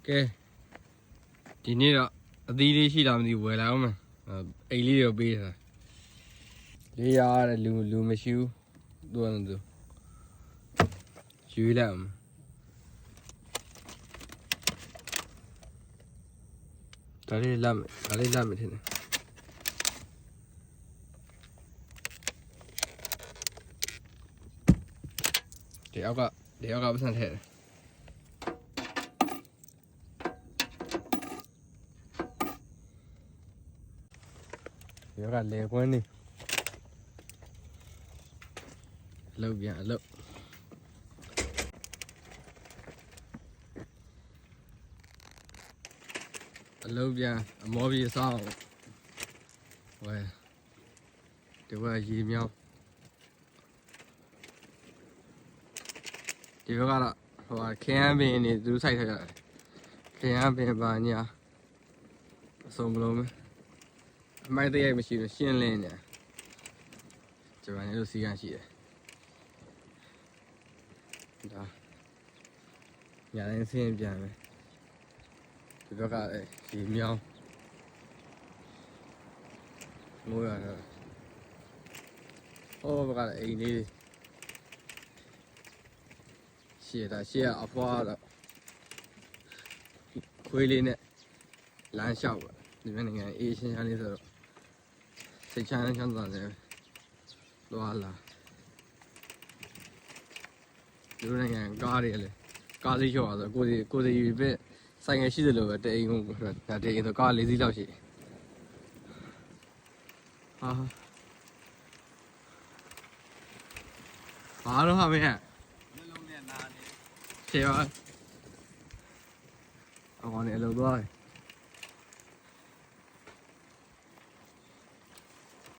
ကဲဒီနေ့တော့အသီးလေးရှိလားမသိဘူးဝယ်လာအောင်မယ်အိမ်လေးရောပေးတာလေးရတဲ့လူမရှိဘူးသူကသူရွေးလိုက်အောင်ဒါလေးလမ်းမယ်ထင်တယ်ဒီအောက်ကပတ်စံထည့်တယ်ဒီကလေကွန်းနေအလုပ်ပြန်အလုပ်ပြန်အမောပြေစောင်းဝဲဒီကရေမြောင်းဒီဘက်ကတော့ဟိုခရမ်းပင်နေသူစိုက်ထားရတယ်ခရမ်းပင်ပါညာအစုံမလုံးပဲအမိုက်တရိုက်မရှိလို့ရှင်းလင်းနေဂျပန်ရဲ့လိုစီကန်းရှိတယ်ဒါညာတိုင်းဆင်းပြန်မယ်ဒီဘက်ကလည်းရေမြောင်းမိုးရတော့ဟိုဘက်ကလည်းအိမ်လေးရှေ့အဖွားတော့ခွေးလေးနဲ့လမ်းလျှောက်ပါဒီမဲ့နိုင်ငံအေးရှင်းရှင်းလေးဆိုတော့စိတ်ချမ်းသာတယ်သွားလာဒီနိုင်ငံကားတွေလည်းကားလေးချော်ဆိုကိုစီယူပဲဆိုင်ငယ်ရှိသလိုပဲတအိမ်ကိုဒါတအိမ်ဆိုကား၄စီးလောက်ရှိဟာဘာလို့ဟာမင်းလုံးနဲ့နာနေဖြေပါအကောင်နေအလုပ်သွားတယ်